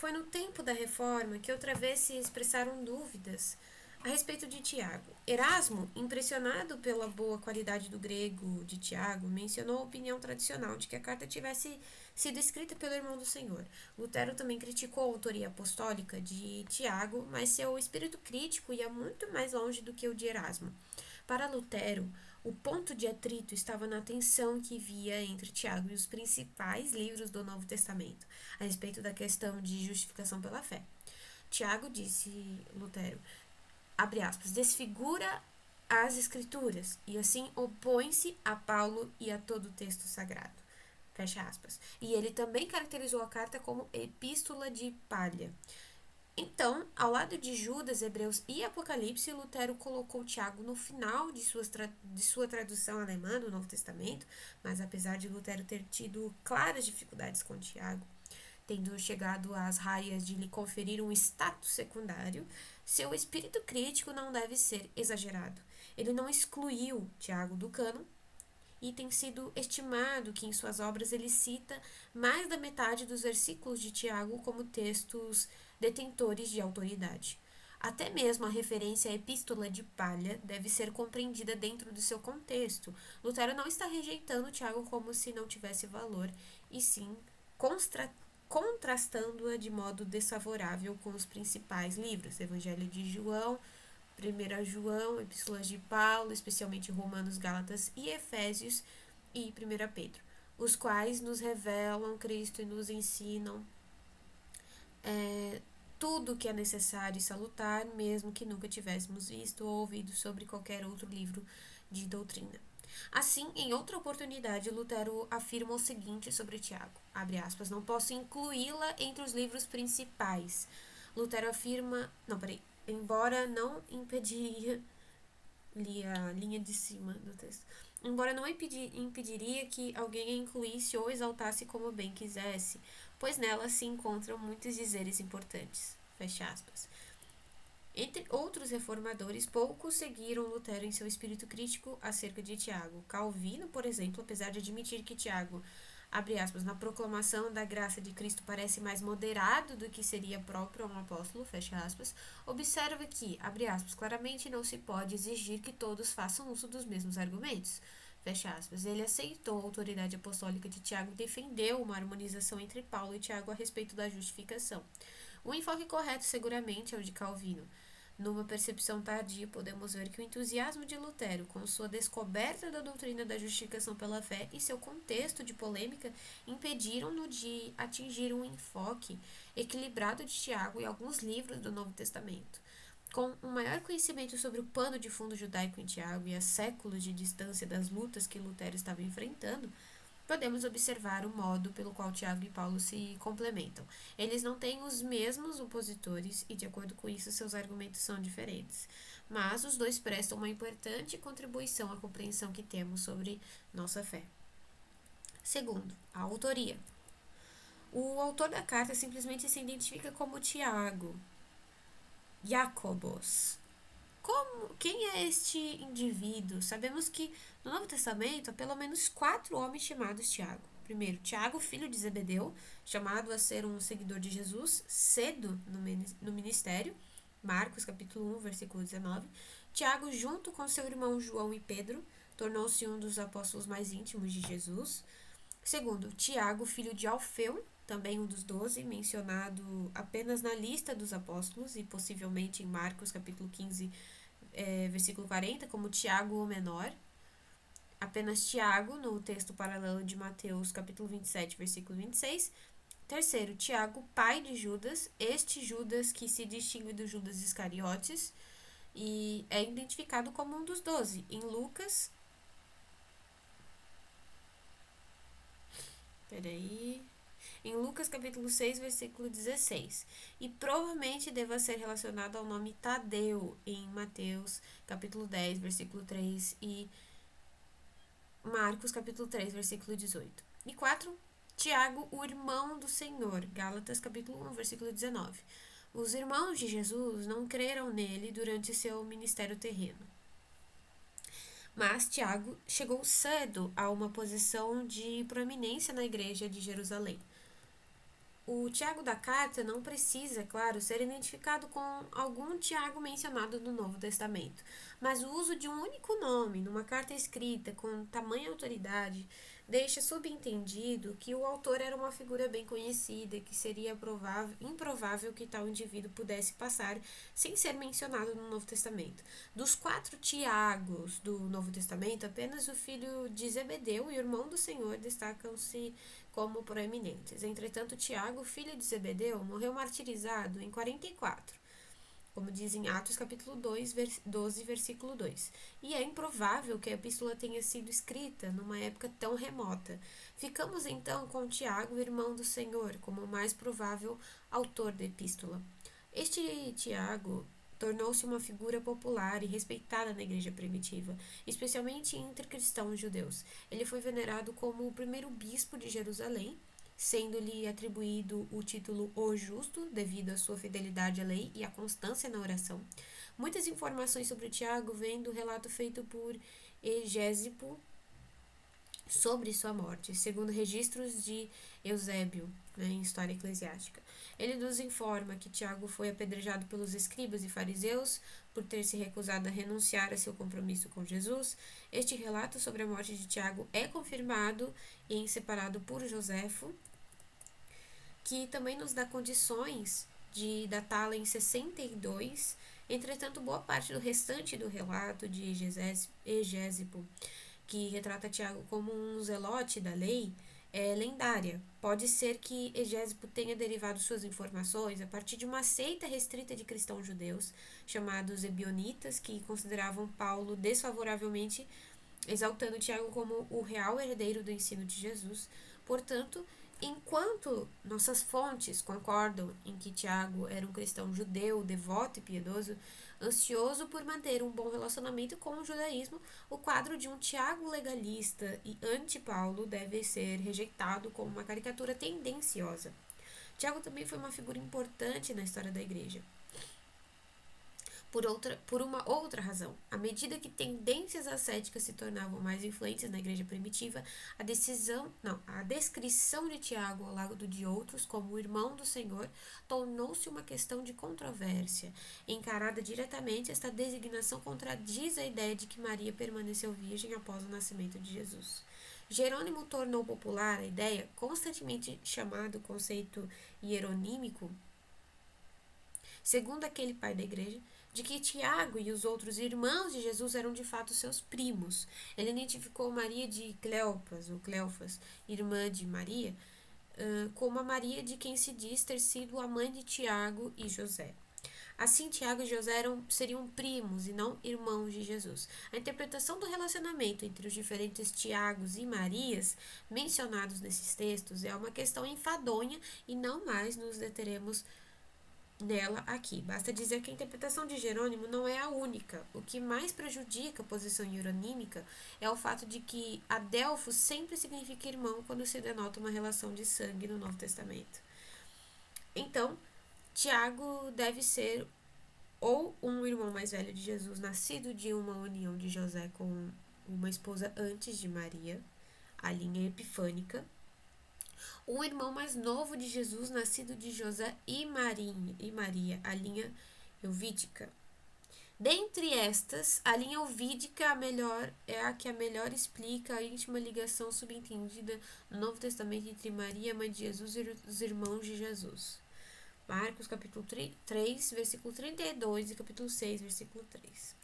foi no tempo da Reforma que outra vez se expressaram dúvidas a respeito de Tiago. Erasmo, impressionado pela boa qualidade do grego de Tiago, mencionou a opinião tradicional de que a carta tivesse sido escrita pelo irmão do Senhor. Lutero também criticou a autoria apostólica de Tiago, mas seu espírito crítico ia muito mais longe do que o de Erasmo. Para Lutero, o ponto de atrito estava na tensão que via entre Tiago e os principais livros do Novo Testamento, a respeito da questão de justificação pela fé. Tiago, disse Lutero, abre aspas, desfigura as escrituras e assim opõe-se a Paulo e a todo o texto sagrado. Fecha aspas. E ele também caracterizou a carta como epístola de palha. Então, ao lado de Judas, Hebreus e Apocalipse, Lutero colocou Tiago no final de sua tradução alemã do Novo Testamento, mas apesar de Lutero ter tido claras dificuldades com Tiago, tendo chegado às raias de lhe conferir um status secundário, seu espírito crítico não deve ser exagerado. Ele não excluiu Tiago do cânon, e tem sido estimado que em suas obras ele cita mais da metade dos versículos de Tiago como textos detentores de autoridade. Até mesmo a referência à epístola de palha deve ser compreendida dentro do seu contexto. Lutero não está rejeitando Tiago como se não tivesse valor, e sim contrastando-a de modo desfavorável com os principais livros, Evangelho de João, 1 João, Epístolas de Paulo, especialmente Romanos, Gálatas e Efésios, e 1 Pedro, os quais nos revelam Cristo e nos ensinam tudo o que é necessário e salutar, mesmo que nunca tivéssemos visto ou ouvido sobre qualquer outro livro de doutrina. Assim, em outra oportunidade, Lutero afirma o seguinte sobre Tiago, abre aspas, não posso incluí-la entre os livros principais. Lutero afirma, embora não impediria, li a linha de cima do texto, embora não impediria que alguém a incluísse ou exaltasse como bem quisesse, pois nela se encontram muitos dizeres importantes. Fecha aspas. Entre outros reformadores, poucos seguiram Lutero em seu espírito crítico acerca de Tiago. Calvino, por exemplo, apesar de admitir que Tiago, abre aspas, na proclamação da graça de Cristo parece mais moderado do que seria próprio a um apóstolo, fecha aspas, observa que, abre aspas, claramente não se pode exigir que todos façam uso dos mesmos argumentos. Fecha aspas. Ele aceitou a autoridade apostólica de Tiago e defendeu uma harmonização entre Paulo e Tiago a respeito da justificação. O enfoque correto, seguramente, é o de Calvino. Numa percepção tardia, podemos ver que o entusiasmo de Lutero, com sua descoberta da doutrina da justificação pela fé e seu contexto de polêmica, impediram-no de atingir um enfoque equilibrado de Tiago e alguns livros do Novo Testamento. Com um maior conhecimento sobre o pano de fundo judaico em Tiago e a séculos de distância das lutas que Lutero estava enfrentando, podemos observar o modo pelo qual Tiago e Paulo se complementam. Eles não têm os mesmos opositores e, de acordo com isso, seus argumentos são diferentes. Mas os dois prestam uma importante contribuição à compreensão que temos sobre nossa fé. Segundo, a autoria. O autor da carta simplesmente se identifica como Tiago, Jacobos. Quem é este indivíduo? Sabemos que no Novo Testamento há pelo menos 4 homens chamados Tiago. Primeiro, Tiago, filho de Zebedeu, chamado a ser um seguidor de Jesus cedo no ministério, Marcos capítulo 1, versículo 19. Tiago, junto com seu irmão João e Pedro, tornou-se um dos apóstolos mais íntimos de Jesus. Segundo, Tiago, filho de Alfeu, também um dos 12, mencionado apenas na lista dos apóstolos e possivelmente em Marcos capítulo 15, versículo 40, como Tiago o menor. Apenas Tiago, no texto paralelo de Mateus capítulo 27, versículo 26. Terceiro, Tiago, pai de Judas, este Judas que se distingue do Judas Iscariotes e é identificado como um dos 12. Em Lucas... Em Lucas capítulo 6, versículo 16. E provavelmente deva ser relacionado ao nome Tadeu em Mateus capítulo 10, versículo 3 e Marcos capítulo 3, versículo 18. E 4. Tiago, o irmão do Senhor, Gálatas capítulo 1, versículo 19. Os irmãos de Jesus não creram nele durante seu ministério terreno. Mas Tiago chegou cedo a uma posição de proeminência na igreja de Jerusalém. O Tiago da carta não precisa, é claro, ser identificado com algum Tiago mencionado no Novo Testamento, mas o uso de um único nome numa carta escrita com tamanha autoridade deixa subentendido que o autor era uma figura bem conhecida e que seria improvável que tal indivíduo pudesse passar sem ser mencionado no Novo Testamento. Dos 4 Tiagos do Novo Testamento, apenas o filho de Zebedeu e o irmão do Senhor destacam-se como proeminentes. Entretanto, Tiago, filho de Zebedeu, morreu martirizado em 44, como diz em Atos capítulo 12, versículo 2. E é improvável que a epístola tenha sido escrita numa época tão remota. Ficamos então com Tiago, irmão do Senhor, como o mais provável autor da epístola. Este Tiago tornou-se uma figura popular e respeitada na igreja primitiva, especialmente entre cristãos judeus. Ele foi venerado como o primeiro bispo de Jerusalém, sendo-lhe atribuído o título O Justo, devido à sua fidelidade à lei e à constância na oração. Muitas informações sobre Tiago vêm do relato feito por Egésipo sobre sua morte, segundo registros de Eusébio, em História Eclesiástica. Ele nos informa que Tiago foi apedrejado pelos escribas e fariseus por ter se recusado a renunciar a seu compromisso com Jesus. Este relato sobre a morte de Tiago é confirmado e separado por Joséfo, que também nos dá condições de datá-la em 62. Entretanto, boa parte do restante do relato de Egésipo, que retrata Tiago como um zelote da lei, é lendária. Pode ser que Egésipo tenha derivado suas informações a partir de uma seita restrita de cristãos judeus, chamados ebionitas, que consideravam Paulo desfavoravelmente, exaltando Tiago como o real herdeiro do ensino de Jesus. Portanto, enquanto nossas fontes concordam em que Tiago era um cristão judeu, devoto e piedoso, ansioso por manter um bom relacionamento com o judaísmo, o quadro de um Tiago legalista e anti-Paulo deve ser rejeitado como uma caricatura tendenciosa. Tiago também foi uma figura importante na história da igreja. Por uma outra razão, à medida que tendências ascéticas se tornavam mais influentes na igreja primitiva, a descrição de Tiago ao lado de outros como o irmão do Senhor tornou-se uma questão de controvérsia. Encarada diretamente, esta designação contradiz a ideia de que Maria permaneceu virgem após o nascimento de Jesus. Jerônimo tornou popular a ideia, constantemente chamado conceito hieronímico, segundo aquele pai da igreja, de que Tiago e os outros irmãos de Jesus eram de fato seus primos. Ele identificou Maria de Cleopas, ou Cleofas, irmã de Maria, como a Maria de quem se diz ter sido a mãe de Tiago e José. Assim, Tiago e José seriam primos e não irmãos de Jesus. A interpretação do relacionamento entre os diferentes Tiagos e Marias mencionados nesses textos é uma questão enfadonha e não mais nos deteremos nela aqui. Basta dizer que a interpretação de Jerônimo não é a única. O que mais prejudica a posição hieronímica é o fato de que Adelfo sempre significa irmão quando se denota uma relação de sangue no Novo Testamento. Então, Tiago deve ser ou um irmão mais velho de Jesus, nascido de uma união de José com uma esposa antes de Maria, a linha epifânica, o irmão mais novo de Jesus, nascido de José e Maria, a linha euvídica. Dentre estas, a linha euvídica é a que melhor explica a íntima ligação subentendida no Novo Testamento entre Maria, mãe de Jesus, e os irmãos de Jesus. Marcos, capítulo 3, versículo 32 e capítulo 6, versículo 3.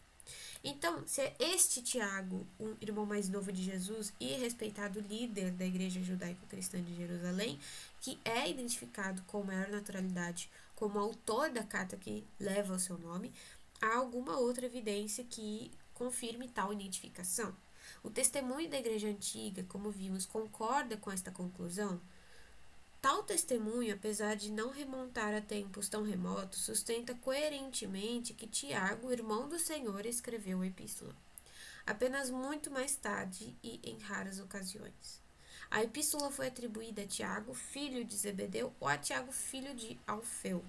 Então, se é este Tiago, um irmão mais novo de Jesus e respeitado líder da igreja judaico-cristã de Jerusalém, que é identificado com maior naturalidade como autor da carta que leva o seu nome, há alguma outra evidência que confirme tal identificação? O testemunho da igreja antiga, como vimos, concorda com esta conclusão? Tal testemunho, apesar de não remontar a tempos tão remotos, sustenta coerentemente que Tiago, irmão do Senhor, escreveu a epístola, apenas muito mais tarde e em raras ocasiões. A epístola foi atribuída a Tiago, filho de Zebedeu, ou a Tiago, filho de Alfeu.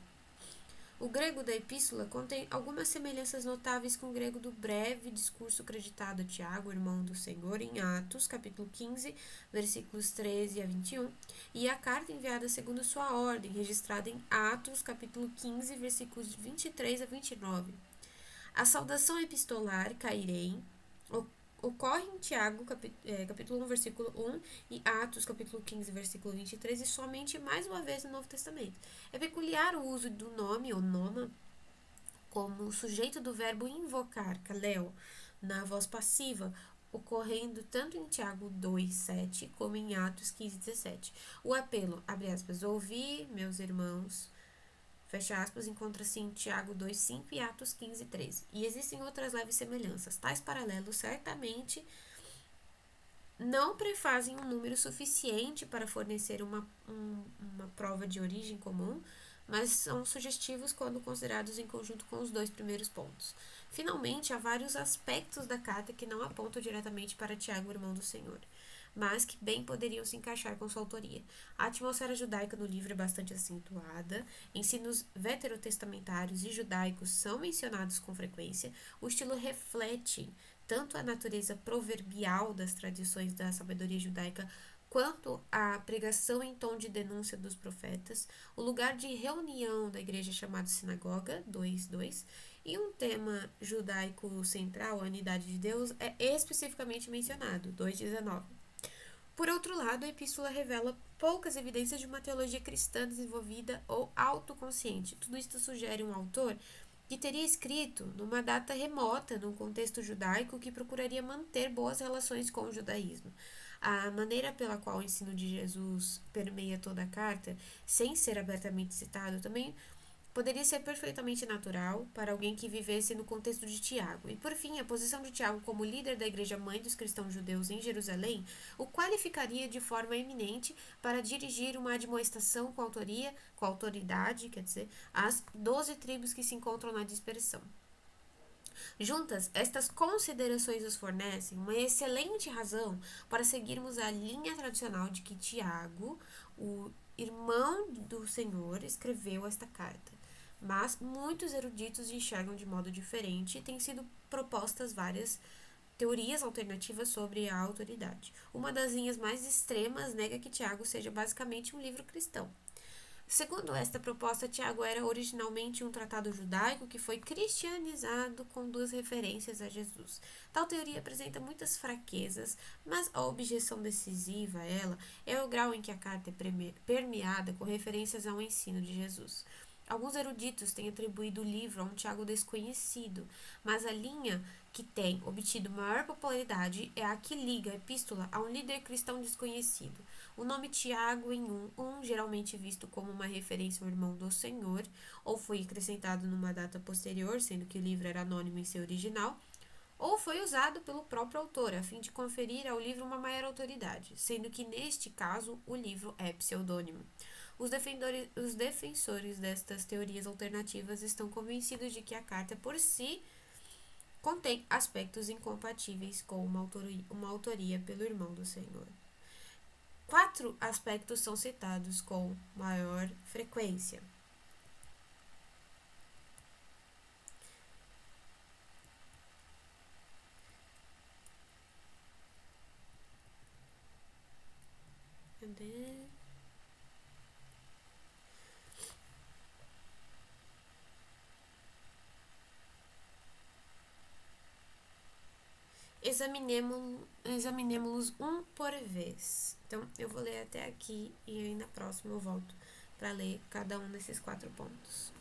O grego da epístola contém algumas semelhanças notáveis com o grego do breve discurso creditado a Tiago, irmão do Senhor, em Atos, capítulo 15, versículos 13 a 21, e a carta enviada segundo sua ordem, registrada em Atos, capítulo 15, versículos 23 a 29. A saudação epistolar, cairem, ocorre em Tiago, capítulo 1, versículo 1, e Atos, capítulo 15, versículo 23, e somente mais uma vez no Novo Testamento. É peculiar o uso do nome, ou noma, como sujeito do verbo invocar, kaleo, na voz passiva, ocorrendo tanto em Tiago 2:7 como em Atos 15:17. O apelo, abre aspas, ouvi, meus irmãos, fecha aspas, encontra-se em Tiago 2:5 e Atos 15:13. E existem outras leves semelhanças. Tais paralelos certamente não prefazem um número suficiente para fornecer uma prova de origem comum, mas são sugestivos quando considerados em conjunto com os dois primeiros pontos. Finalmente, há vários aspectos da carta que não apontam diretamente para Tiago, irmão do Senhor, mas que bem poderiam se encaixar com sua autoria. A atmosfera judaica no livro é bastante acentuada, ensinos veterotestamentários e judaicos são mencionados com frequência, o estilo reflete tanto a natureza proverbial das tradições da sabedoria judaica quanto a pregação em tom de denúncia dos profetas, o lugar de reunião da igreja chamado sinagoga, 2:2, e um tema judaico central, a unidade de Deus, é especificamente mencionado, 2:19. Por outro lado, a epístola revela poucas evidências de uma teologia cristã desenvolvida ou autoconsciente. Tudo isto sugere um autor que teria escrito numa data remota, num contexto judaico que procuraria manter boas relações com o judaísmo. A maneira pela qual o ensino de Jesus permeia toda a carta, sem ser abertamente citado, também poderia ser perfeitamente natural para alguém que vivesse no contexto de Tiago. E, por fim, a posição de Tiago como líder da igreja mãe dos cristãos judeus em Jerusalém o qualificaria de forma eminente para dirigir uma admoestação com autoridade, quer dizer, às 12 tribos que se encontram na dispersão. Juntas, estas considerações nos fornecem uma excelente razão para seguirmos a linha tradicional de que Tiago, o irmão do Senhor, escreveu esta carta. Mas muitos eruditos enxergam de modo diferente e têm sido propostas várias teorias alternativas sobre a autoridade. Uma das linhas mais extremas nega que Tiago seja basicamente um livro cristão. Segundo esta proposta, Tiago era originalmente um tratado judaico que foi cristianizado com duas referências a Jesus. Tal teoria apresenta muitas fraquezas, mas a objeção decisiva a ela é o grau em que a carta é permeada com referências ao ensino de Jesus. Alguns eruditos têm atribuído o livro a um Tiago desconhecido, mas a linha que tem obtido maior popularidade é a que liga a epístola a um líder cristão desconhecido. O nome Tiago em 1, geralmente visto como uma referência ao irmão do Senhor, ou foi acrescentado numa data posterior, sendo que o livro era anônimo em seu original, ou foi usado pelo próprio autor, a fim de conferir ao livro uma maior autoridade, sendo que neste caso o livro é pseudônimo. Os defensores destas teorias alternativas estão convencidos de que a carta por si contém aspectos incompatíveis com uma autoria pelo irmão do Senhor. 4 aspectos são citados com maior frequência. Examinemos-los um por vez. Então, eu vou ler até aqui e aí na próxima eu volto para ler cada um desses 4 pontos.